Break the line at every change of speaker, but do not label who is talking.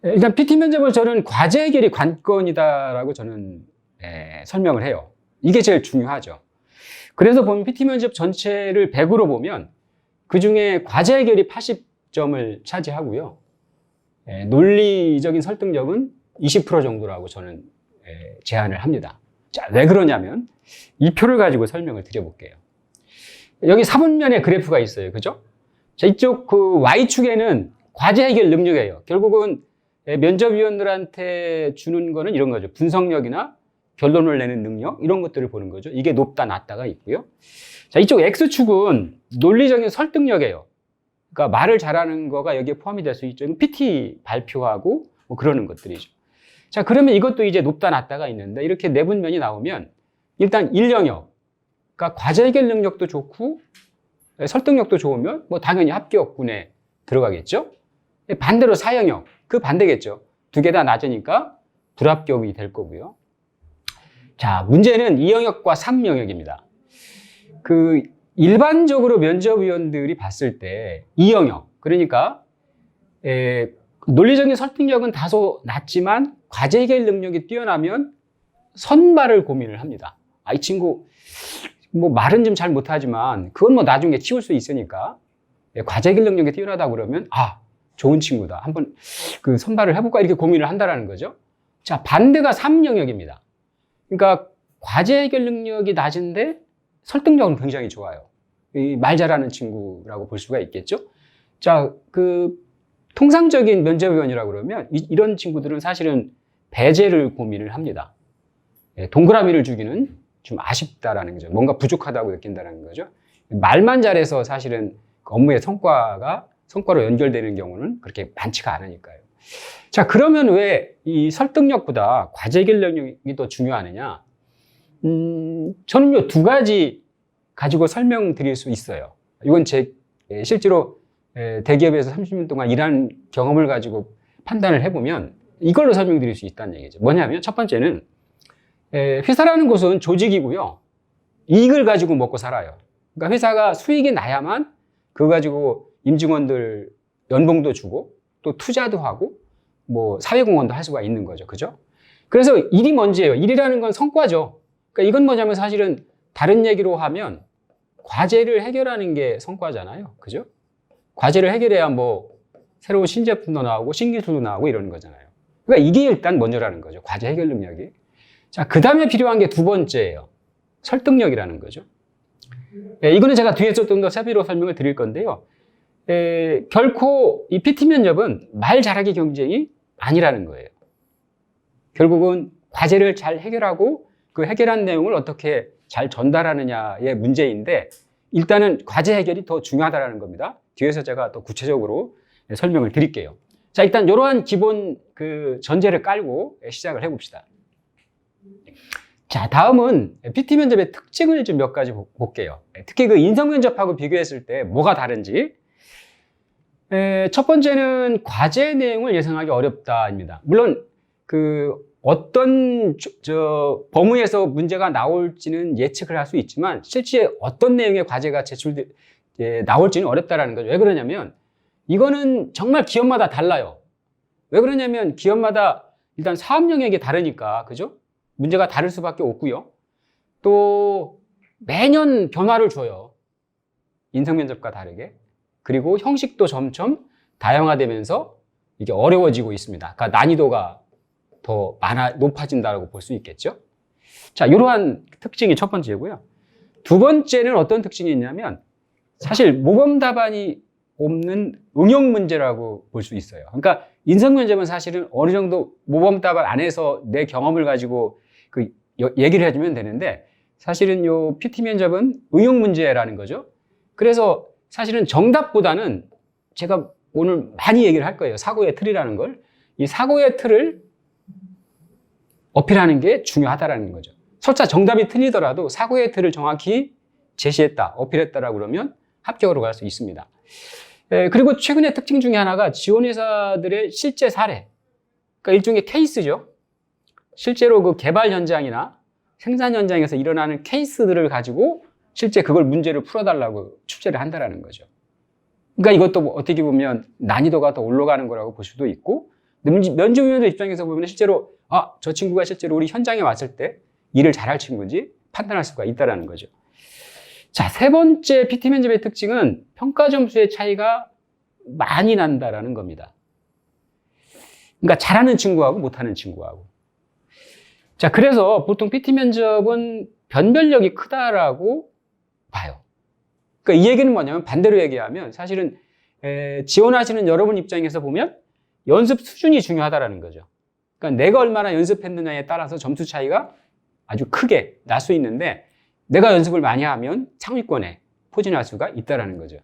일단 PT 면접을 저는 과제 해결이 관건이다라고 저는 설명을 해요. 이게 제일 중요하죠. 그래서 보면 PT 면접 전체를 100으로 보면 그 중에 과제 해결이 80점을 차지하고요. 논리적인 설득력은 20% 정도라고 저는 제안을 합니다. 자, 왜 그러냐면 이 표를 가지고 설명을 드려볼게요. 여기 4분면에 그래프가 있어요. 그죠? 자, 이쪽 그 Y축에는 과제 해결 능력이에요. 결국은 면접위원들한테 주는 거는 이런 거죠. 분석력이나 결론을 내는 능력, 이런 것들을 보는 거죠. 이게 높다, 낮다가 있고요. 자, 이쪽 X축은 논리적인 설득력이에요. 그러니까 말을 잘하는 거가 여기에 포함이 될 수 있죠. PT 발표하고 뭐 그러는 것들이죠. 자, 그러면 이것도 이제 높다, 낮다가 있는데 이렇게 내분면이 나오면 일단 1영역, 그러니까 과제 해결 능력도 좋고 설득력도 좋으면 뭐 당연히 합격군에 들어가겠죠. 반대로 4영역, 그 반대겠죠. 두 개 다 낮으니까 불합격이 될 거고요. 자, 문제는 2영역과 3영역입니다. 그 일반적으로 면접위원들이 봤을 때 2영역, 그러니까 논리적인 설득력은 다소 낮지만 과제 해결 능력이 뛰어나면 선발을 고민을 합니다. 이 친구 뭐 말은 좀 잘 못하지만 그건 뭐 나중에 키울 수 있으니까 과제 해결 능력이 뛰어나다 그러면 좋은 친구다. 한번 그 선발을 해볼까 이렇게 고민을 한다라는 거죠. 자, 반대가 3영역입니다. 그러니까 과제 해결 능력이 낮은데 설득력은 굉장히 좋아요. 말 잘하는 친구라고 볼 수가 있겠죠. 자, 그 통상적인 면접위원이라고 그러면 이런 친구들은 사실은 배제를 고민을 합니다. 동그라미를 주기는 좀 아쉽다라는 거죠. 뭔가 부족하다고 느낀다는 거죠. 말만 잘해서 사실은 업무의 성과로 연결되는 경우는 그렇게 많지가 않으니까요. 자, 그러면 왜 이 설득력보다 과제 해결 능력이 더 중요하느냐? 저는 이 두 가지 가지고 설명드릴 수 있어요. 이건 제 실제로 대기업에서 30년 동안 일한 경험을 가지고 판단을 해보면 이걸로 설명드릴 수 있다는 얘기죠. 뭐냐면 첫 번째는 회사라는 곳은 조직이고요. 이익을 가지고 먹고 살아요. 그러니까 회사가 수익이 나야만 그거 가지고 임직원들 연봉도 주고 또 투자도 하고 뭐 사회공헌도 할 수가 있는 거죠. 그죠? 그래서 일이 먼저예요. 일이라는 건 성과죠. 그러니까 이건 뭐냐면 사실은 다른 얘기로 하면 과제를 해결하는 게 성과잖아요. 그죠? 과제를 해결해야 뭐 새로운 신제품도 나오고 신기술도 나오고 이러는 거잖아요. 그러니까 이게 일단 먼저라는 거죠. 과제 해결 능력이. 자, 그 다음에 필요한 게 두 번째예요. 설득력이라는 거죠. 이거는 제가 뒤에서 좀 더 세부로 설명을 드릴 건데요. 결코 이 PT 면접은 말 잘하기 경쟁이 아니라는 거예요. 결국은 과제를 잘 해결하고 그 해결한 내용을 어떻게 잘 전달하느냐의 문제인데 일단은 과제 해결이 더 중요하다는 겁니다. 뒤에서 제가 더 구체적으로 설명을 드릴게요. 자, 일단 이러한 기본 그 전제를 깔고 시작을 해봅시다. 자, 다음은 PT 면접의 특징을 좀 몇 가지 볼게요. 특히 그 인성 면접하고 비교했을 때 뭐가 다른지. 첫 번째는 과제 내용을 예상하기 어렵다입니다. 물론 그 어떤 범위에서 문제가 나올지는 예측을 할 수 있지만 실제 어떤 내용의 과제가 나올지는 어렵다라는 거죠. 왜 그러냐면 이거는 정말 기업마다 달라요. 왜 그러냐면 기업마다 일단 사업 영역이 다르니까, 그죠? 문제가 다를 수밖에 없고요. 또 매년 변화를 줘요. 인성 면접과 다르게. 그리고 형식도 점점 다양화되면서 이게 어려워지고 있습니다. 그러니까 난이도가 더 높아진다고 볼 수 있겠죠. 자, 이러한 특징이 첫 번째고요. 두 번째는 어떤 특징이 있냐면 사실 모범 답안이 없는 응용 문제라고 볼 수 있어요. 그러니까 인성 면접은 사실은 어느 정도 모범 답안 안에서 내 경험을 가지고 그 얘기를 해주면 되는데 사실은 요 PT 면접은 응용 문제라는 거죠. 그래서 사실은 정답보다는 제가 오늘 많이 얘기를 할 거예요. 사고의 틀이라는 걸. 이 사고의 틀을 어필하는 게 중요하다는 거죠. 설사 정답이 틀리더라도 사고의 틀을 정확히 제시했다, 어필했다라고 그러면 합격으로 갈 수 있습니다. 그리고 최근의 특징 중에 하나가 지원회사들의 실제 사례. 그러니까 일종의 케이스죠. 실제로 그 개발 현장이나 생산 현장에서 일어나는 케이스들을 가지고 실제 그걸 문제를 풀어달라고 출제를 한다는 거죠. 그러니까 이것도 어떻게 보면 난이도가 더 올라가는 거라고 볼 수도 있고 면접위원들 입장에서 보면 실제로 저 친구가 실제로 우리 현장에 왔을 때 일을 잘할 친구인지 판단할 수가 있다는 거죠. 자, 세 번째 PT 면접의 특징은 평가 점수의 차이가 많이 난다라는 겁니다. 그러니까 잘하는 친구하고 못하는 친구하고. 자, 그래서 보통 PT 면접은 변별력이 크다라고 봐요. 그러니까 이 얘기는 뭐냐면 반대로 얘기하면 사실은 지원하시는 여러분 입장에서 보면 연습 수준이 중요하다라는 거죠. 그러니까 내가 얼마나 연습했느냐에 따라서 점수 차이가 아주 크게 날 수 있는데 내가 연습을 많이 하면 상위권에 포진할 수가 있다라는 거죠.